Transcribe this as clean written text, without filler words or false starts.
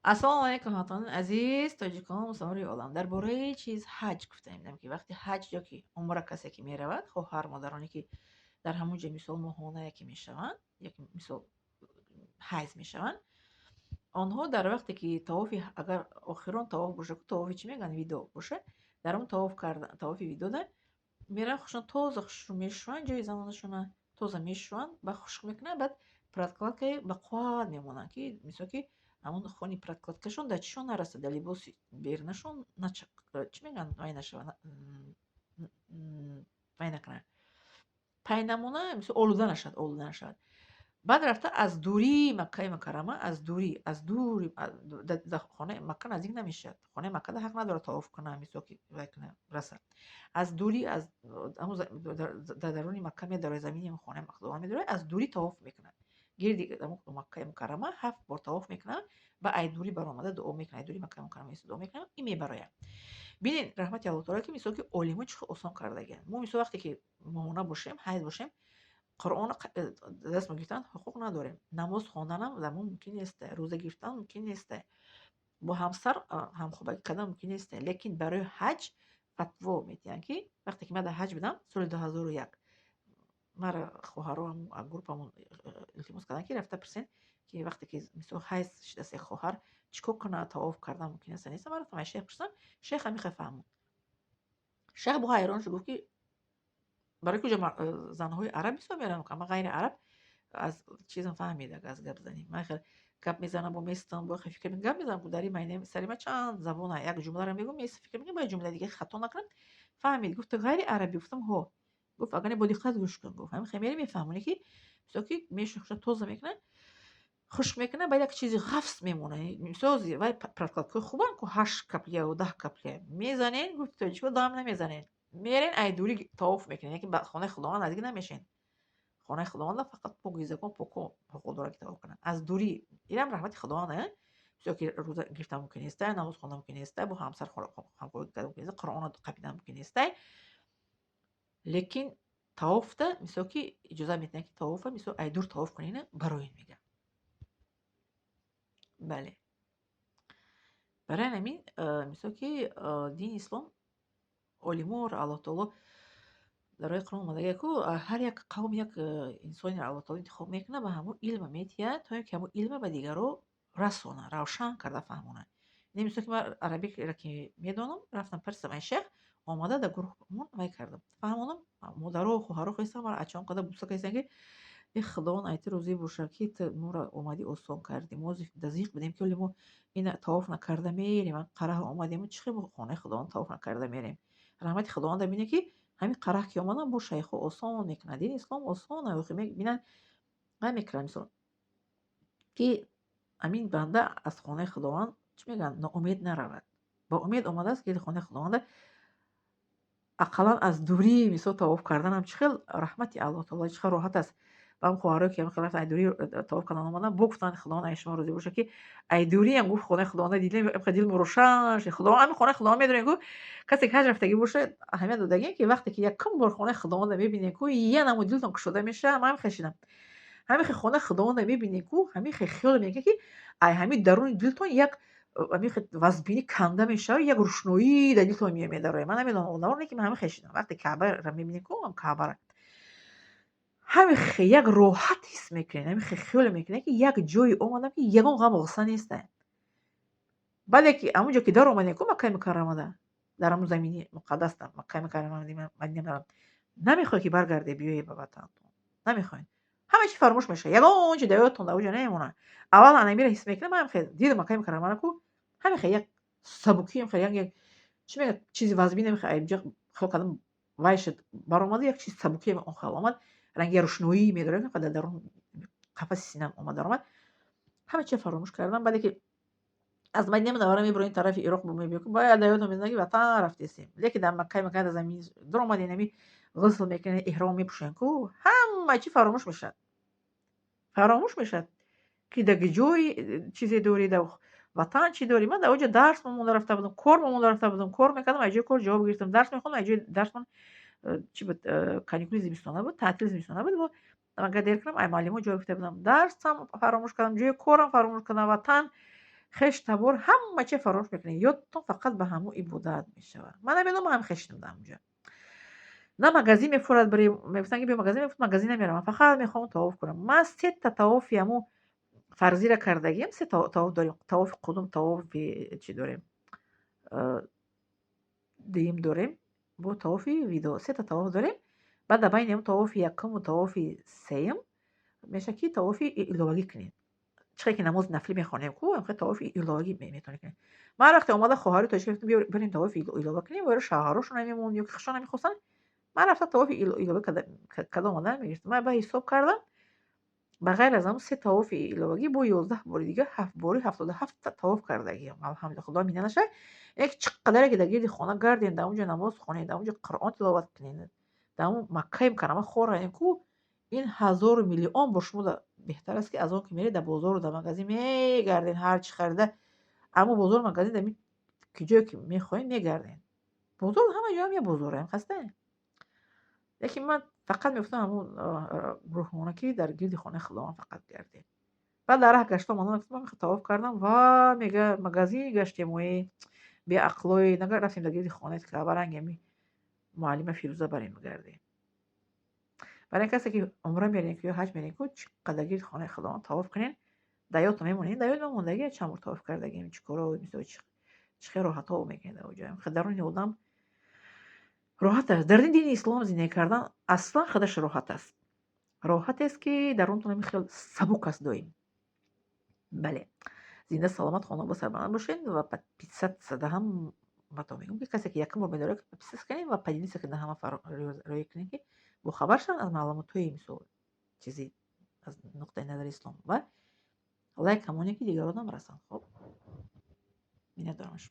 ассалому алайкум ҳамватнони азиз, тоҷикон, мусофири олам. Дар бораи чиз ҳаҷ гуфтаем ки вақти ҳаҷ ё ки умра касе ки меравад, хоҳар модароне ки дар ҳамун ҷо мисол моҳона яке мешаванд, яке мисол ҳайз мешаванд, онҳо дар вақте ки тавофи агар охирон тавоф боша, тавофи чӣ мегӯянд, видо боша, дар он тавоф карда, тавофи видода мераванд, хушон тоза хушрӯ мешӯянд, ҷои замонашона тоза мешӯянд, ба хушк мекунанд, баъд проткладкаи ба қувват мемонанд, ки мисол ки ҳамон хони проткладкашон дар чишон нарасад, дар либоси берунашон чӣ мегӯянд, вай нашавад, вай накунад, пай намона, мисол олуда нашавад, олуда нашавад. Баъд рафта аз дурии Маккаи Мукаррама, аз дури да хонаи Макка наздик намешавад. Хонаи Маккада ҳақ надорад тавоф кунад, мисол ки вай кунад, расад. Аз дури аз ҳамун дар даруни Макка медорад, замини хонаи Худованд медорад, аз дурӣ тавоф мекунад. Гирди Маккаи Мукаррама 7 бор тавоф мекунад, ба айдурӣ баромада дуо мекунад, айдури Маккаи Мукаррама истода дуо мекунад, ин мебарояд. Бинед раҳмати Аллоҳ таоло ки мисол ки олимон чӣ хел осон кардагиянд. Мо мисол вақте ки моҳона бошем, ҳайз бошем, Қуръон даст мо гирифтан ҳуқуқ надорем. Намоз хонданам дар мо мумкин нест, рӯза гирифтан мумкин нест, бо ҳамсар ҳамхӯбагӣ кардан мумкин нест. Лекин барои ҳаҷ фатво медиҳанд ки вақте ки ман дар ҳаҷ будам соли 2001, мара хоҳароам группамон илтимос карданд ки рафта пурсен ки вақте ки мисол ҳайз шидаст як хоҳар чӣ кор кунад, тавоф кардан мумкин аст нест. Ман рафтам аз шейх пурсидам, шейх ҳамихел фаҳмонд. Шейх бо ҳайрон шуд, гуфт ки барои куҷо занҳои араб бисёр мераванд, ама ғайри араб аз чизам фаҳмед, аз гап занӣ. Ман хел гап мезанам, бо местам, бо фикр гап мезанам, дар ин майнаи сари ман чанд забон як ҷумларо мегӯям, фикр мекунам ба ҷумлаи дигари хато накунам. Фаҳмид, гуфт: ғайри арабӣ? Гуфтам: ҳо. Гуфт: агарне бо диққат гӯш кун. Гуфт: ҳамин мери мефаҳмонӣ ки мисол ки мешухша тоза мекунад, хушк мекунад, баъд як чизи ғафс мемонад. Мисол вай проткладкаҳои хубанд ку 8 каплия ё 10 каплия мезанед, гуфт тоҷикҳо дам намезанед. Мерен айдурӣ тавоф мекунед, яки ба хонаи Худованд наздик намешед. Хонаи Худованда фақат покизагон, покон ҳуқуқ дорад ки тавоф кунанд. Аз дурӣ инам раҳмати Худованд, мисол ки рӯза гирифтан мумкин нест, намоз хондан мумкин нест, бо ҳамсар ҳамхӯрӣ кардан мумкин нест, Қуръонро қабидан мумкин нест. Лекин тавофда мисол ки иҷоза медиҳанд ки тавофа мисол айдур тавоф кунед, барои ин мегӯям. Бале. Барои ҳамин мисол ки дини ислом олимонро Аллоҳ таоло дар роҳи Қуръон омадагия ку ҳар як қавм як инсонеро Аллоҳ таоло интихоб мекунад, ба ҳамон илма метиҳад, то ин ки ҳамон илма ба дигарро расонад, равшан карда фаҳмонад. Не мисол ки ман арабиро ки медонам, рафтам парсидам, ай шейх омада дар гурӯҳмон вай кардам. Фаҳмонам, модару хоҳару хоҳистам мара ачон қадар буса карданд ки Худованд айти рӯзӣ боша ки ту моро омадӣ осон кардӣ. Мо дазиқ будем ки оли мо ина тавоф накарда мерем, қараҳ омадем, чӣ хел мо хонаи Худованд тавоф накарда мерем. Раҳмати Худованда бинед ки ҳамин қараҳ ки омадам бо шайхо осон мекунад. Дини ислом осон охир бинанд вай мекунад мисол ки ҳамин банда аз хонаи Худованд чӣ мегӯянд, ноумед наравад. Ба умед омадааст гирди хонаи Худованда, ақаллан аз дурӣ мисол тавоф карданам чӣ хел раҳмати Аллоҳ таоло, чӣ хел роҳат аст. Ба ҳам хоҳарои ки ҳамин рафтан айдурӣ тавоф кардан омаданд, гуфтанд: Худованд ай шумо розӣ боша ки айдуриям гуфт хонаи Худованда дидем, дилмо рошан шуд. Худованд ҳамин хонаи Худованд медонем ку касе ки ҳаҷ рафтагӣ боша аҳамият додагием ки вақте ки якум бор хонаи Худованда мебинем ку янамо дилтон кушода мешавад. Ман ҳамин хел шидам. Ҳамин хел хонаи Худованда мебинем ку ҳамин хел хиёл мекунем ки ай ҳамин даруни дилтон як ҳамин хел вазбинӣ канда мешавад, як рӯшноӣ дар дилтон меомад дароя. Ман намедонам одамон, лекин ман ҳамин хел шидам. Вақте Каъбаро мебинем ку Каъбаро ҳамин хел як роҳат ҳис мекунем, ҳамин хел хиёл мекунем ки як ҷое омадам ки ягон ғам ғусса нест. Баъде ки ҳамун ҷо ки дар омадем ку Маккаи Мукаррамада, дар ҳамун замини муқаддасда Маккаи Мукаррама Мадина барам, намехоҳед ки баргардед биёед ба ватантон. Намехоҳед. ҳамаи чӣ фаромӯш мешавад. Ягон чӣ дар ёдтон дар оҷо намемонад. Аввал анамиро ҳис мекунам, ҳамин хел дидам Маккаи Мукаррамаро ку ҳамин хел як сабукӣ, ҳамин хел як чӣ мегӯяд, чизи вазбин, ҳамин хел айҷо хел кардам вай шуд, баромаду як чизи сабукӣ он хел омад, ранги рӯшноӣ медорад, дар дарун қафаси синам омад даромад. ҳама чиро фаромӯш кардам. Баъде ки аз Мадина мунаввара мебурем тарафи Ироқ мебиём, бояд дар ёдам меояд ки ватан рафтесем. Лекин дар Маккаи Мукаррама дар замини дар омадем, ҳамин ғусл мекунем, эҳром мепӯшем ку ҳама чӣ фаромӯш мешавад. Фаромӯш мешавад ки дар ҷои чизе дорӣ, дар ватан чӣ дорӣ. Ман дар оҷо дарс монда рафта будам, кор монда рафта будам, кор мекардам, аз ҷои кор ҷавоб гирифтам, дарс мехондам, аз ҷои дарс ман чӣ буд, каникули зимистона буд, таътили зимистона буд, агар дер кунам, ай муаллимо ҷавоб гирифта будам. Дарсам фаромӯш кардам, ҷои корам фаромӯш кардам, ватан خشت‌تبر همه چی فراموش میکنین، یادتون فقط به همون عبادت میشود. من نمیدونم، هم خشت نمیدم اونجا، نه مغازه میفروشد، برای میگفتن که بیا مغازه میفروشد، مغازه نمیرم، من فقط میخوام طواف کنم. من 3 تا طواف همو فرضی را کردگیم. 3 تا طواف داریم. طواف قدوم، طواف چی داریم، دیم داریم، بو طواف ویدو. 3 تا طواف داریم. بعد بین اون طواف یکم و طواف سیم میشه که طواف ایلوگی کنین. چه که نماز نفلی میخوانیم کو هم طواف ایلوگی میتونید کنین. من وقتی اومده خواهری تشریف گرفتم بیا بریم طواف ایلوگی کنیم، ولی شهرشون نمیمون یا خشون نمیخواستن. من رفتم طواف ایلوگی کدام اومدن میگرفتم. من به حساب کردم به غیر از همون 3 طواف ایلوگی با 11 بار دیگه 7 باری 77 تا طواف کردگی. الحمدلله خدا میدونه نشه یک چقدر که در گرد خانه گردین، در اونجا نماز خوانین، در اونجا قرآن تلاوت کنین، در اون مکه مکرمه خورین کو این 1000 میلیون بشمول بهتر است که از اون که میری در بازار و در مغازه میگردین هر چی خریده. اما بازار مغازه در که جایی که میخواین میگردین. بازار همه جا هم یه بازاره هم خسته. لیکن من فقط میفتم همون روحانکی در گرد خانه خداوند فقط گردین. بعد در راه گشتم من میخوام طواف کردم و میگه مغازه گشتیم و بی عقلای نگاه رفتیم در گرد خانه که برنگ می معلم فیروزه بریم گردیم. برای کسی که عمره میرین که یا حج میرین که چقدر گرد خانه خداوند طواف کنین در یادتون میمونین. در یاد میموندگی چند بار طواف کردگیم، چیکارا مثلا چه راحت ها میکنه در اونجا. درون آدم راحت است. در دین اسلام زندگی کردن اصلا خودش راحت است. راحت است که درونتون خیلی سبک است دائم. بله. زنده سلامت خانه با سربلند باشین و 500 هم با میگم که کسی که یکم رو میداره که 500 کنین و پدیدی که همه روی کنین که با خبر شن از معلومات های مثل چیزی از نقطه نظر اسلام و لایک همونی که دیگران هم رسن. خب می‌دارمش.